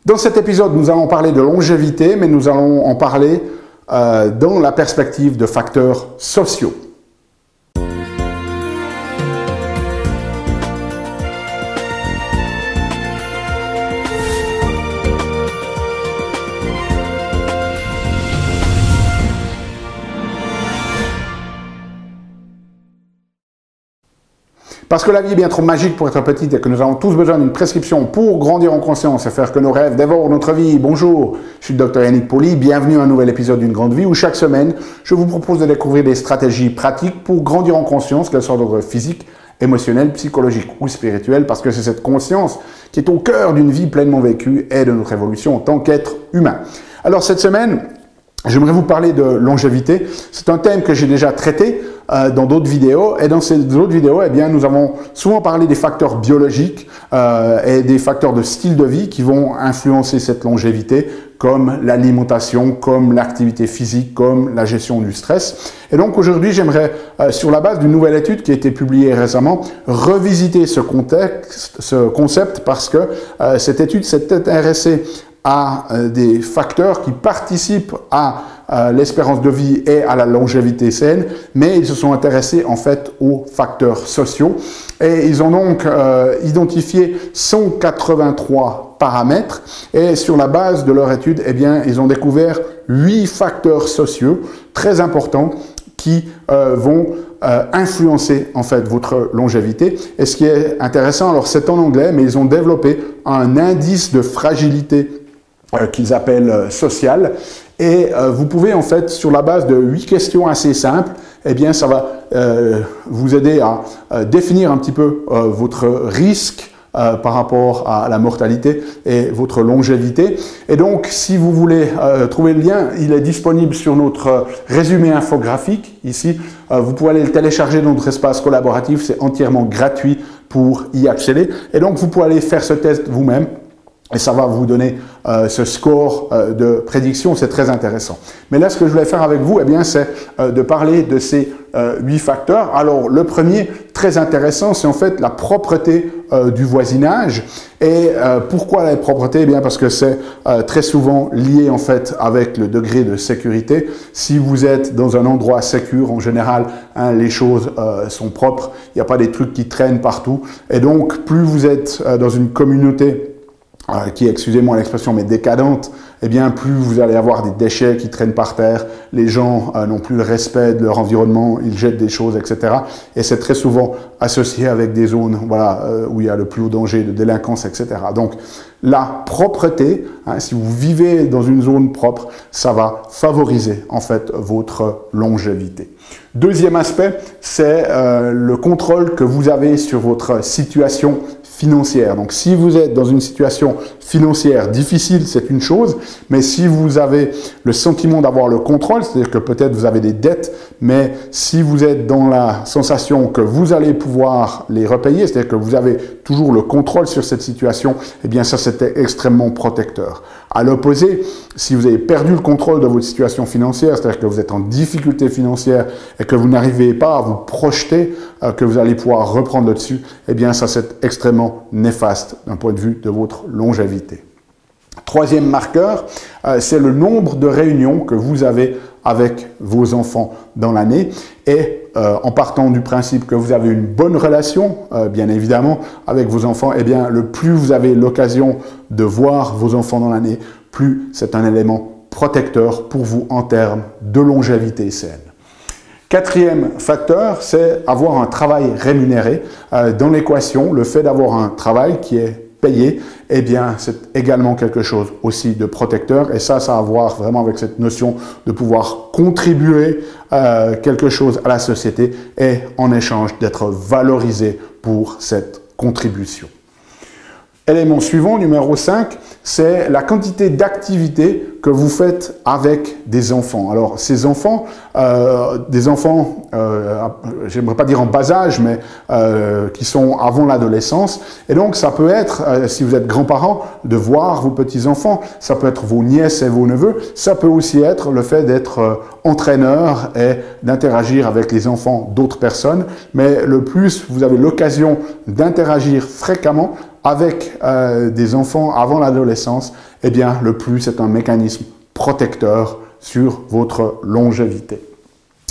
Dans cet épisode, nous allons parler de longévité, mais nous allons en parler dans la perspective de facteurs sociaux. Parce que la vie est bien trop magique pour être petite et que nous avons tous besoin d'une prescription pour grandir en conscience et faire que nos rêves dévorent notre vie. Bonjour, je suis le Dr Yannick Pauly, bienvenue à un nouvel épisode d'une grande vie où chaque semaine, je vous propose de découvrir des stratégies pratiques pour grandir en conscience, qu'elles soient d'ordre physique, émotionnel, psychologique ou spirituel, parce que c'est cette conscience qui est au cœur d'une vie pleinement vécue et de notre évolution en tant qu'être humain. Alors cette semaine, j'aimerais vous parler de longévité. C'est un thème que j'ai déjà traité dans d'autres vidéos. Et dans ces autres vidéos, eh bien, nous avons souvent parlé des facteurs biologiques et des facteurs de style de vie qui vont influencer cette longévité, comme l'alimentation, comme l'activité physique, comme la gestion du stress. Et donc aujourd'hui, j'aimerais, sur la base d'une nouvelle étude qui a été publiée récemment, revisiter ce concept parce que cette étude s'est intéressée à des facteurs qui participent à l'espérance de vie et à la longévité saine, mais ils se sont intéressés en fait aux facteurs sociaux et ils ont donc identifié 183 paramètres et sur la base de leur étude, eh bien, ils ont découvert 8 facteurs sociaux très importants qui vont influencer en fait votre longévité. Et ce qui est intéressant, alors c'est en anglais, mais ils ont développé un indice de fragilité qu'ils appellent social. Et vous pouvez en fait, sur la base de 8 questions assez simples, eh bien ça va vous aider à définir un petit peu votre risque par rapport à la mortalité et votre longévité. Et donc, si vous voulez trouver le lien, il est disponible sur notre résumé infographique. Ici, vous pouvez aller le télécharger dans notre espace collaboratif. C'est entièrement gratuit pour y accéder. Et donc, vous pouvez aller faire ce test vous-même. Et ça va vous donner ce score de prédiction, c'est très intéressant. Mais là, ce que je voulais faire avec vous, eh bien, c'est de parler de ces 8 facteurs. Alors, le premier, très intéressant, c'est en fait la propreté du voisinage. Et pourquoi la propreté? Eh bien, parce que c'est très souvent lié en fait avec le degré de sécurité. Si vous êtes dans un endroit sécure, en général, hein, les choses sont propres. Il n'y a pas des trucs qui traînent partout. Et donc, plus vous êtes dans une communauté qui est, excusez-moi l'expression, mais décadente, eh bien, plus vous allez avoir des déchets qui traînent par terre, les gens n'ont plus le respect de leur environnement, ils jettent des choses, etc. Et c'est très souvent associé avec des zones voilà, où il y a le plus haut danger de délinquance, etc. Donc, la propreté, hein, si vous vivez dans une zone propre, ça va favoriser en fait votre longévité. Deuxième aspect, c'est le contrôle que vous avez sur votre situation financière. Donc, si vous êtes dans une situation financière difficile, c'est une chose, mais si vous avez le sentiment d'avoir le contrôle, c'est-à-dire que peut-être vous avez des dettes, mais si vous êtes dans la sensation que vous allez pouvoir les repayer, c'est-à-dire que vous avez toujours le contrôle sur cette situation, eh bien ça, c'était extrêmement protecteur. À l'opposé, si vous avez perdu le contrôle de votre situation financière, c'est-à-dire que vous êtes en difficulté financière et que vous n'arrivez pas à vous projeter que vous allez pouvoir reprendre là-dessus, eh bien ça, c'est extrêmement néfaste d'un point de vue de votre longévité. Troisième marqueur, c'est le nombre de réunions que vous avez avec vos enfants dans l'année et en partant du principe que vous avez une bonne relation, bien évidemment, avec vos enfants, eh bien, le plus vous avez l'occasion de voir vos enfants dans l'année, plus c'est un élément protecteur pour vous en termes de longévité saine. Quatrième facteur, c'est avoir un travail rémunéré. Dans l'équation, le fait d'avoir un travail qui est payé, eh bien, c'est également quelque chose aussi de protecteur. Et ça a à voir vraiment avec cette notion de pouvoir contribuer quelque chose à la société et en échange d'être valorisé pour cette contribution. Élément suivant, numéro 5, c'est la quantité d'activités que vous faites avec des enfants. Alors, ces enfants, j'aimerais pas dire en bas âge, mais qui sont avant l'adolescence. Et donc, ça peut être, si vous êtes grands-parents, de voir vos petits-enfants. Ça peut être vos nièces et vos neveux. Ça peut aussi être le fait d'être entraîneur et d'interagir avec les enfants d'autres personnes. Mais le plus vous avez l'occasion d'interagir fréquemment avec des enfants avant l'adolescence, eh bien, le plus, c'est un mécanisme protecteur sur votre longévité.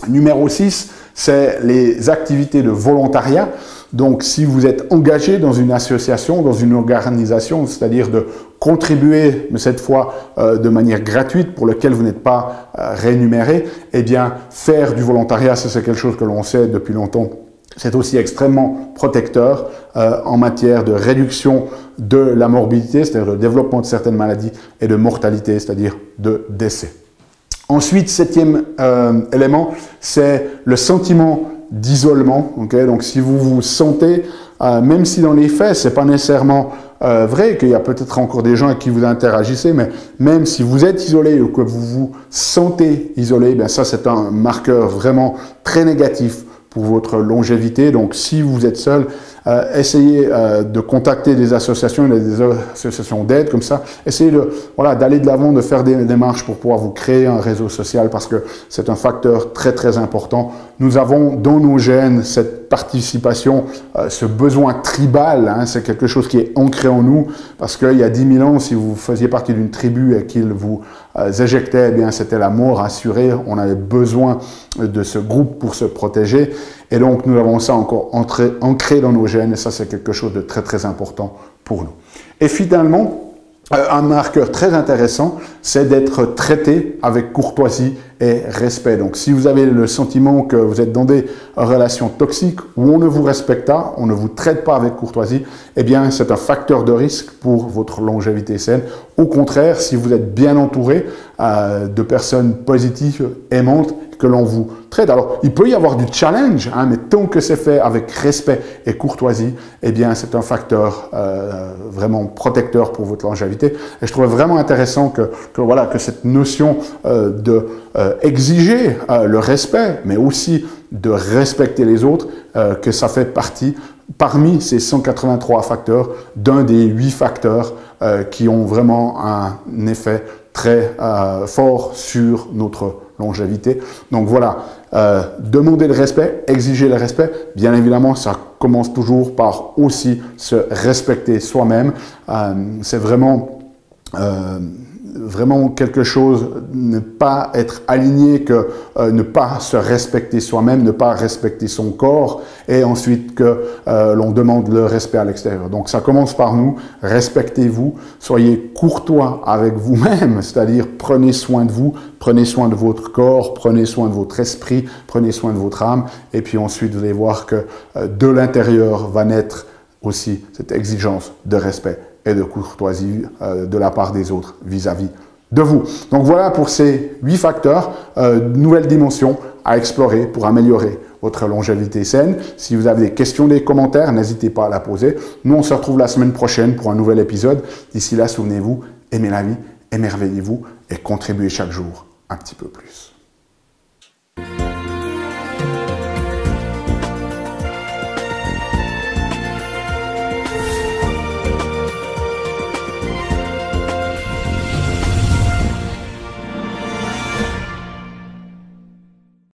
Numéro 6, c'est les activités de volontariat. Donc, si vous êtes engagé dans une association, dans une organisation, c'est-à-dire de contribuer, mais cette fois de manière gratuite, pour lequel vous n'êtes pas rémunéré, eh bien, faire du volontariat, c'est quelque chose que l'on sait depuis longtemps. C'est aussi extrêmement protecteur en matière de réduction de la morbidité, c'est-à-dire le développement de certaines maladies, et de mortalité, c'est-à-dire de décès. Ensuite, septième élément, c'est le sentiment d'isolement. Okay? Donc, si vous vous sentez, même si dans les faits, c'est pas nécessairement vrai, qu'il y a peut-être encore des gens avec qui vous interagissez, mais même si vous êtes isolé ou que vous vous sentez isolé, bien ça, c'est un marqueur vraiment très négatif pour votre longévité. Donc, si vous êtes seul, essayez de contacter des associations d'aide comme ça. Essayez d'aller de l'avant, de faire des démarches pour pouvoir vous créer un réseau social parce que c'est un facteur très très important. Nous avons dans nos gènes cette participation, ce besoin tribal, hein, c'est quelque chose qui est ancré en nous parce qu'il y a 10 000 ans, si vous faisiez partie d'une tribu et qu'ils vous éjectaient, eh bien c'était la mort assurée. On avait besoin de ce groupe pour se protéger. Et donc, nous avons ça encore ancré dans nos gènes, et ça, c'est quelque chose de très, très important pour nous. Et finalement, un marqueur très intéressant, c'est d'être traité avec courtoisie et respect. Donc, si vous avez le sentiment que vous êtes dans des relations toxiques où on ne vous respecte pas, on ne vous traite pas avec courtoisie, eh bien, c'est un facteur de risque pour votre longévité saine. Au contraire, si vous êtes bien entouré de personnes positives, aimantes, que l'on vous traite. Alors, il peut y avoir du challenge, hein, mais tant que c'est fait avec respect et courtoisie, eh bien, c'est un facteur vraiment protecteur pour votre longévité. Et je trouve vraiment intéressant que cette notion exiger le respect, mais aussi de respecter les autres, que ça fait partie, parmi ces 183 facteurs, d'un des 8 facteurs qui ont vraiment un effet très fort sur notre longévité. Donc voilà, demander le respect, exiger le respect, bien évidemment, ça commence toujours par aussi se respecter soi-même. C'est vraiment quelque chose, ne pas être aligné, que ne pas se respecter soi-même, ne pas respecter son corps, et ensuite que l'on demande le respect à l'extérieur. Donc ça commence par nous, respectez-vous, soyez courtois avec vous-même, c'est-à-dire prenez soin de vous, prenez soin de votre corps, prenez soin de votre esprit, prenez soin de votre âme, et puis ensuite vous allez voir que de l'intérieur va naître aussi cette exigence de respect et de courtoisie de la part des autres vis-à-vis de vous. Donc voilà pour ces 8 facteurs, nouvelles dimensions à explorer pour améliorer votre longévité saine. Si vous avez des questions, des commentaires, n'hésitez pas à la poser. Nous, on se retrouve la semaine prochaine pour un nouvel épisode. D'ici là, souvenez-vous, aimez la vie, émerveillez-vous et contribuez chaque jour un petit peu plus.